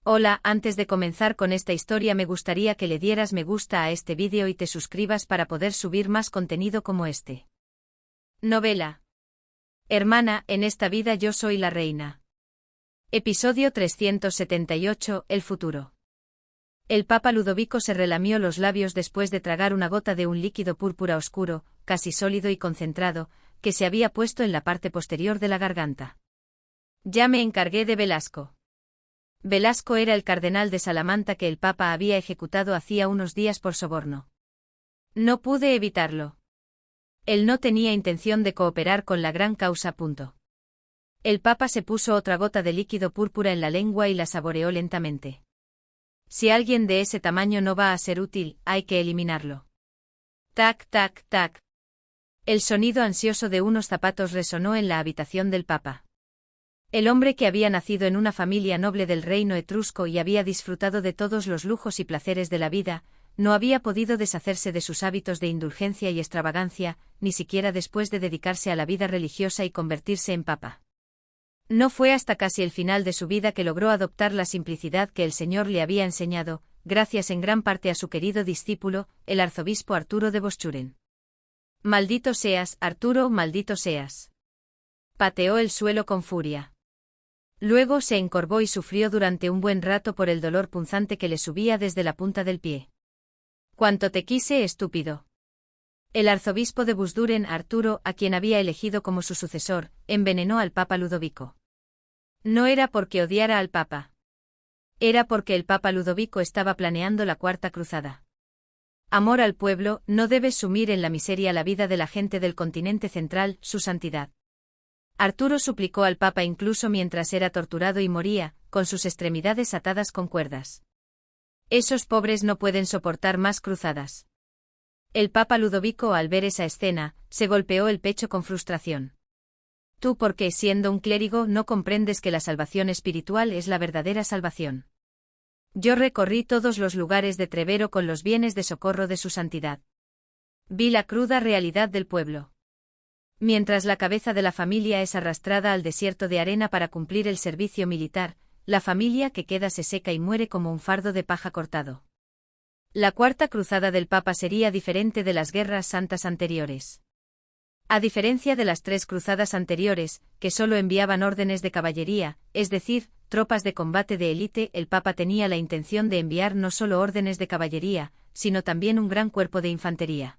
Hola, antes de comenzar con esta historia me gustaría que le dieras me gusta a este vídeo y te suscribas para poder subir más contenido como este. Novela. Hermana, en esta vida yo soy la reina. Episodio 378, El futuro. El Papa Ludovico se relamió los labios después de tragar una gota de un líquido púrpura oscuro, casi sólido y concentrado, que se había puesto en la parte posterior de la garganta. Ya me encargué de Velasco. Velasco era el cardenal de Salamanca que el Papa había ejecutado hacía unos días por soborno. No pude evitarlo. Él no tenía intención de cooperar con la gran causa. El Papa se puso otra gota de líquido púrpura en la lengua y la saboreó lentamente. Si alguien de ese tamaño no va a ser útil, hay que eliminarlo. Tac, tac, tac. El sonido ansioso de unos zapatos resonó en la habitación del Papa. El hombre que había nacido en una familia noble del reino etrusco y había disfrutado de todos los lujos y placeres de la vida, no había podido deshacerse de sus hábitos de indulgencia y extravagancia, ni siquiera después de dedicarse a la vida religiosa y convertirse en papa. No fue hasta casi el final de su vida que logró adoptar la simplicidad que el Señor le había enseñado, gracias en gran parte a su querido discípulo, el arzobispo Arturo de Boschüren. Maldito seas, Arturo, maldito seas. Pateó el suelo con furia. Luego se encorvó y sufrió durante un buen rato por el dolor punzante que le subía desde la punta del pie. Cuánto te quise, estúpido. El arzobispo de Busduren, Arturo, a quien había elegido como su sucesor, envenenó al Papa Ludovico. No era porque odiara al Papa. Era porque el Papa Ludovico estaba planeando la Cuarta Cruzada. Amor al pueblo, no debes sumir en la miseria la vida de la gente del continente central, su santidad. Arturo suplicó al Papa incluso mientras era torturado y moría, con sus extremidades atadas con cuerdas. Esos pobres no pueden soportar más cruzadas. El Papa Ludovico, al ver esa escena, se golpeó el pecho con frustración. Tú, porque siendo un clérigo no comprendes que la salvación espiritual es la verdadera salvación. Yo recorrí todos los lugares de Trevero con los bienes de socorro de su santidad. Vi la cruda realidad del pueblo. Mientras la cabeza de la familia es arrastrada al desierto de arena para cumplir el servicio militar, la familia que queda se seca y muere como un fardo de paja cortado. La Cuarta Cruzada del Papa sería diferente de las guerras santas anteriores. A diferencia de las tres cruzadas anteriores, que solo enviaban órdenes de caballería, es decir, tropas de combate de élite, el Papa tenía la intención de enviar no solo órdenes de caballería, sino también un gran cuerpo de infantería.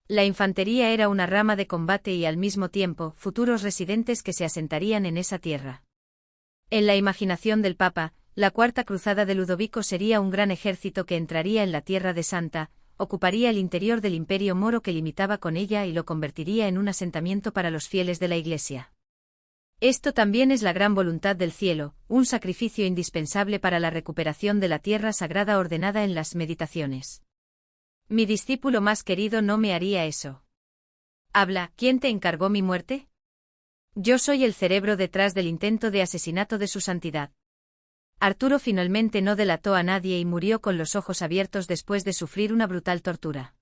La infantería era una rama de combate y al mismo tiempo, futuros residentes que se asentarían en esa tierra. En la imaginación del Papa, la Cuarta Cruzada de Ludovico sería un gran ejército que entraría en la Tierra de Santa, ocuparía el interior del imperio moro que limitaba con ella y lo convertiría en un asentamiento para los fieles de la Iglesia. Esto también es la gran voluntad del cielo, un sacrificio indispensable para la recuperación de la tierra sagrada ordenada en las meditaciones. Mi discípulo más querido no me haría eso. Habla, ¿quién te encargó mi muerte? Yo soy el cerebro detrás del intento de asesinato de su santidad. Arturo finalmente no delató a nadie y murió con los ojos abiertos después de sufrir una brutal tortura.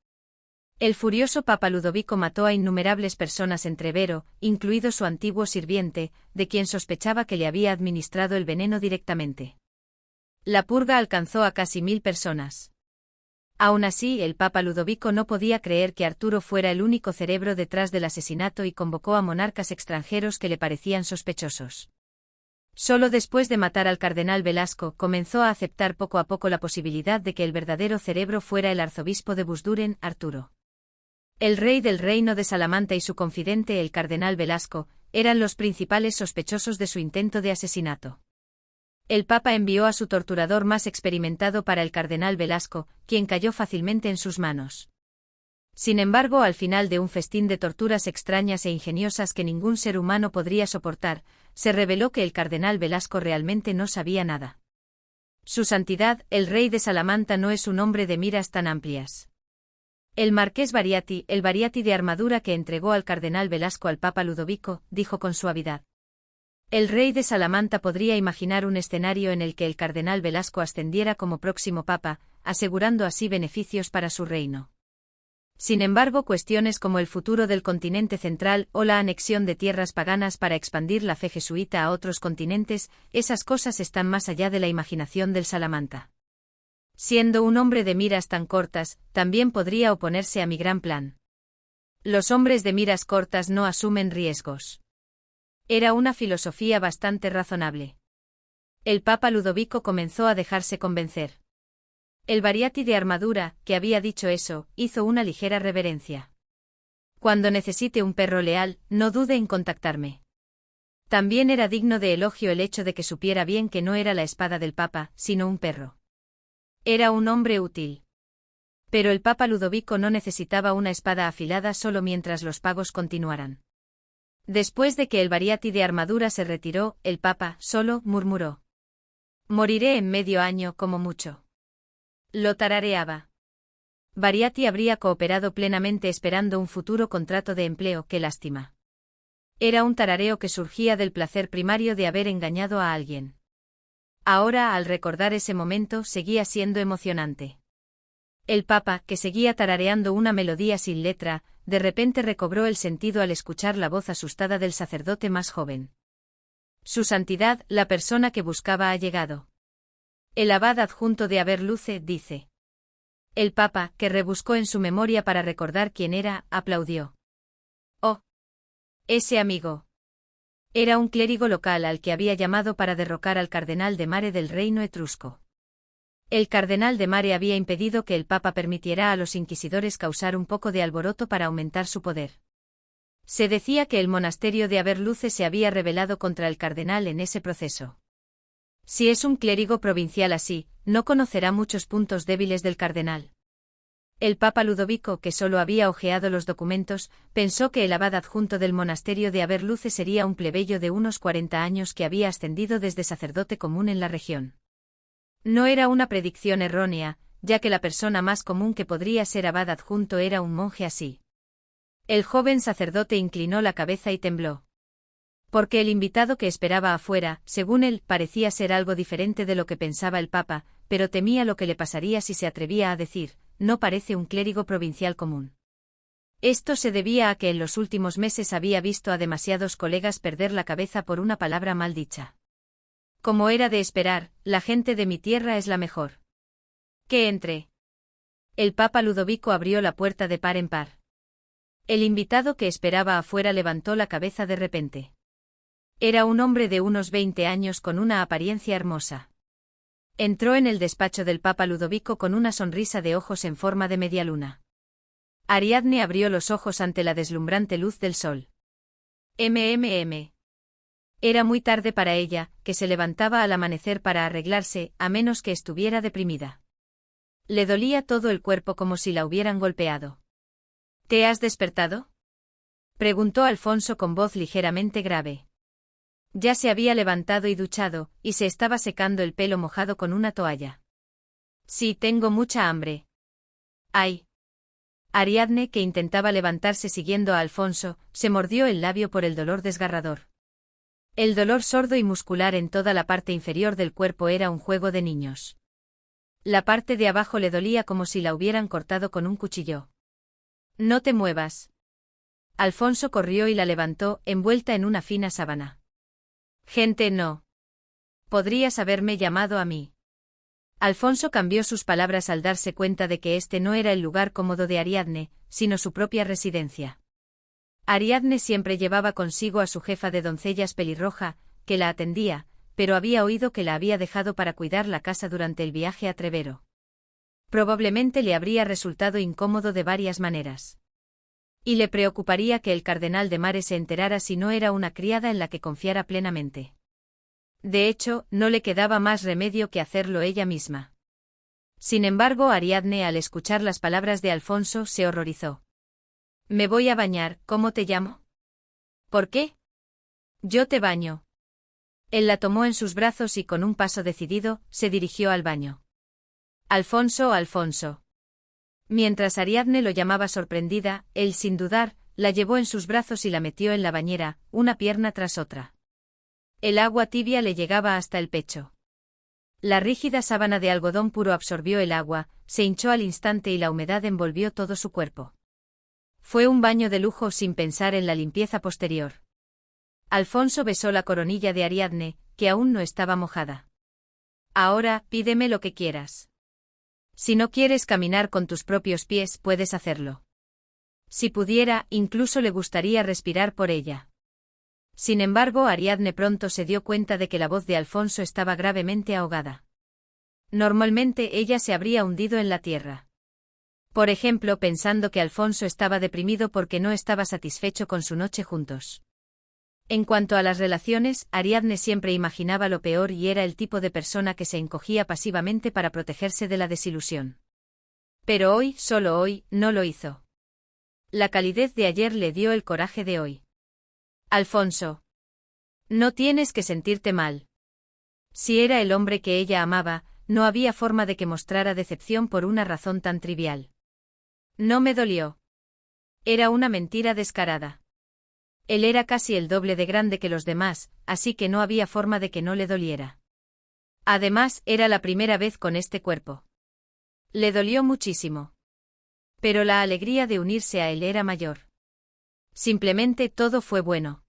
El furioso Papa Ludovico mató a innumerables personas en Trevero, incluido su antiguo sirviente, de quien sospechaba que le había administrado el veneno directamente. La purga alcanzó a casi 1000 personas. Aún así, el Papa Ludovico no podía creer que Arturo fuera el único cerebro detrás del asesinato y convocó a monarcas extranjeros que le parecían sospechosos. Solo después de matar al cardenal Velasco comenzó a aceptar poco a poco la posibilidad de que el verdadero cerebro fuera el arzobispo de Busduren, Arturo. El rey del reino de Salamanca y su confidente el cardenal Velasco eran los principales sospechosos de su intento de asesinato. El Papa envió a su torturador más experimentado para el cardenal Velasco, quien cayó fácilmente en sus manos. Sin embargo, al final de un festín de torturas extrañas e ingeniosas que ningún ser humano podría soportar, se reveló que el cardenal Velasco realmente no sabía nada. Su santidad, el rey de Salamanca, no es un hombre de miras tan amplias. El marqués Variati, el Variati de armadura que entregó al cardenal Velasco al Papa Ludovico, dijo con suavidad. El rey de Salamanca podría imaginar un escenario en el que el cardenal Velasco ascendiera como próximo papa, asegurando así beneficios para su reino. Sin embargo, cuestiones como el futuro del continente central o la anexión de tierras paganas para expandir la fe jesuita a otros continentes, esas cosas están más allá de la imaginación del Salamanta. Siendo un hombre de miras tan cortas, también podría oponerse a mi gran plan. Los hombres de miras cortas no asumen riesgos. Era una filosofía bastante razonable. El Papa Ludovico comenzó a dejarse convencer. El Variati de armadura, que había dicho eso, hizo una ligera reverencia. Cuando necesite un perro leal, no dude en contactarme. También era digno de elogio el hecho de que supiera bien que no era la espada del Papa, sino un perro. Era un hombre útil. Pero el Papa Ludovico no necesitaba una espada afilada solo mientras los pagos continuaran. Después de que el Variati de armadura se retiró, el Papa solo murmuró: «Moriré en medio año como mucho». Lo tarareaba. Variati habría cooperado plenamente esperando un futuro contrato de empleo, qué lástima. Era un tarareo que surgía del placer primario de haber engañado a alguien. Ahora, al recordar ese momento, seguía siendo emocionante. El Papa, que seguía tarareando una melodía sin letra, de repente recobró el sentido al escuchar la voz asustada del sacerdote más joven. Su santidad, la persona que buscaba ha llegado. El abad adjunto de Aberluce, dice. El Papa, que rebuscó en su memoria para recordar quién era, aplaudió. Oh. Ese amigo. Era un clérigo local al que había llamado para derrocar al cardenal de Mare del reino etrusco. El cardenal de Mare había impedido que el Papa permitiera a los inquisidores causar un poco de alboroto para aumentar su poder. Se decía que el monasterio de Aberluce se había rebelado contra el cardenal en ese proceso. Si es un clérigo provincial así, no conocerá muchos puntos débiles del cardenal. El Papa Ludovico, que solo había hojeado los documentos, pensó que el abad adjunto del monasterio de Aberluce sería un plebeyo de unos 40 años que había ascendido desde sacerdote común en la región. No era una predicción errónea, ya que la persona más común que podría ser abad adjunto era un monje así. El joven sacerdote inclinó la cabeza y tembló. Porque el invitado que esperaba afuera, según él, parecía ser algo diferente de lo que pensaba el Papa, pero temía lo que le pasaría si se atrevía a decir: «No parece un clérigo provincial común». Esto se debía a que en los últimos meses había visto a demasiados colegas perder la cabeza por una palabra mal dicha. Como era de esperar, la gente de mi tierra es la mejor. Que entre. El Papa Ludovico abrió la puerta de par en par. El invitado que esperaba afuera levantó la cabeza de repente. Era un hombre de unos 20 años con una apariencia hermosa. Entró en el despacho del Papa Ludovico con una sonrisa de ojos en forma de media luna. Ariadne abrió los ojos ante la deslumbrante luz del sol. Era muy tarde para ella, que se levantaba al amanecer para arreglarse, a menos que estuviera deprimida. Le dolía todo el cuerpo como si la hubieran golpeado. ¿Te has despertado?, preguntó Alfonso con voz ligeramente grave. Ya se había levantado y duchado, y se estaba secando el pelo mojado con una toalla. Sí, tengo mucha hambre. ¡Ay! Ariadne, que intentaba levantarse siguiendo a Alfonso, se mordió el labio por el dolor desgarrador. El dolor sordo y muscular en toda la parte inferior del cuerpo era un juego de niños. La parte de abajo le dolía como si la hubieran cortado con un cuchillo. No te muevas. Alfonso corrió y la levantó, envuelta en una fina sábana. Gente, no. Podrías haberme llamado a mí. Alfonso cambió sus palabras al darse cuenta de que este no era el lugar cómodo de Ariadne, sino su propia residencia. Ariadne siempre llevaba consigo a su jefa de doncellas pelirroja, que la atendía, pero había oído que la había dejado para cuidar la casa durante el viaje a Trevero. Probablemente le habría resultado incómodo de varias maneras. Y le preocuparía que el cardenal de Mare se enterara si no era una criada en la que confiara plenamente. De hecho, no le quedaba más remedio que hacerlo ella misma. Sin embargo, Ariadne, al escuchar las palabras de Alfonso, se horrorizó. Me voy a bañar, ¿cómo te llamo? ¿Por qué? Yo te baño. Él la tomó en sus brazos y con un paso decidido, se dirigió al baño. Alfonso, Alfonso. Mientras Ariadne lo llamaba sorprendida, él sin dudar, la llevó en sus brazos y la metió en la bañera, una pierna tras otra. El agua tibia le llegaba hasta el pecho. La rígida sábana de algodón puro absorbió el agua, se hinchó al instante y la humedad envolvió todo su cuerpo. Fue un baño de lujo sin pensar en la limpieza posterior. Alfonso besó la coronilla de Ariadne, que aún no estaba mojada. Ahora, pídeme lo que quieras. Si no quieres caminar con tus propios pies, puedes hacerlo. Si pudiera, incluso le gustaría respirar por ella. Sin embargo, Ariadne pronto se dio cuenta de que la voz de Alfonso estaba gravemente ahogada. Normalmente ella se habría hundido en la tierra. Por ejemplo, pensando que Alfonso estaba deprimido porque no estaba satisfecho con su noche juntos. En cuanto a las relaciones, Ariadne siempre imaginaba lo peor y era el tipo de persona que se encogía pasivamente para protegerse de la desilusión. Pero hoy, solo hoy, no lo hizo. La calidez de ayer le dio el coraje de hoy. Alfonso. No tienes que sentirte mal. Si era el hombre que ella amaba, no había forma de que mostrara decepción por una razón tan trivial. No me dolió. Era una mentira descarada. Él era casi el doble de grande que los demás, así que no había forma de que no le doliera. Además, era la primera vez con este cuerpo. Le dolió muchísimo. Pero la alegría de unirse a él era mayor. Simplemente todo fue bueno.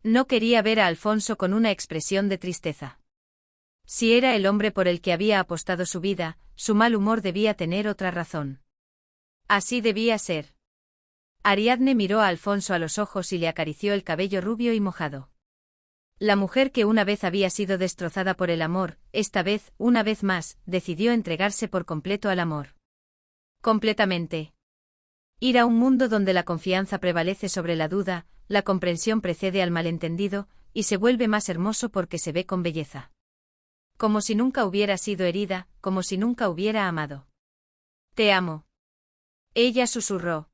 No quería ver a Alfonso con una expresión de tristeza. Si era el hombre por el que había apostado su vida, su mal humor debía tener otra razón. Así debía ser. Ariadne miró a Alfonso a los ojos y le acarició el cabello rubio y mojado. La mujer que una vez había sido destrozada por el amor, esta vez, una vez más, decidió entregarse por completo al amor. Completamente. Ir a un mundo donde la confianza prevalece sobre la duda, la comprensión precede al malentendido, y se vuelve más hermoso porque se ve con belleza. Como si nunca hubiera sido herida, como si nunca hubiera amado. Te amo. Ella susurró.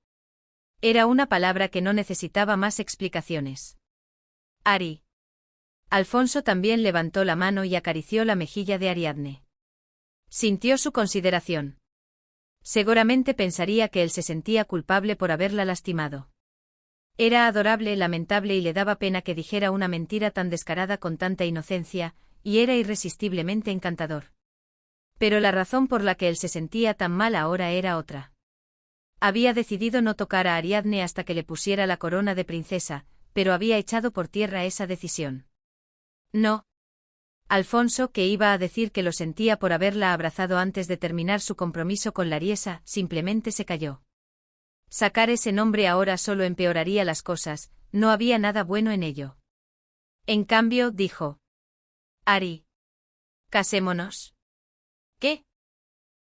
Era una palabra que no necesitaba más explicaciones. Ari. Alfonso también levantó la mano y acarició la mejilla de Ariadne. Sintió su consideración. Seguramente pensaría que él se sentía culpable por haberla lastimado. Era adorable, lamentable y le daba pena que dijera una mentira tan descarada con tanta inocencia, y era irresistiblemente encantador. Pero la razón por la que él se sentía tan mal ahora era otra. Había decidido no tocar a Ariadne hasta que le pusiera la corona de princesa, pero había echado por tierra esa decisión. No. Alfonso, que iba a decir que lo sentía por haberla abrazado antes de terminar su compromiso con Lariesa, simplemente se calló. Sacar ese nombre ahora solo empeoraría las cosas, no había nada bueno en ello. En cambio, dijo. Ari. Casémonos. ¿Qué?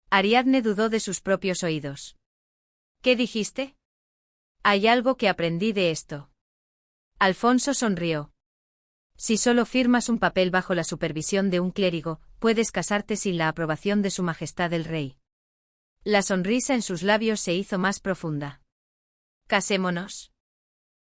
Ariadne dudó de sus propios oídos. ¿Qué dijiste? Hay algo que aprendí de esto. Alfonso sonrió. Si solo firmas un papel bajo la supervisión de un clérigo, puedes casarte sin la aprobación de Su Majestad el Rey. La sonrisa en sus labios se hizo más profunda. Casémonos.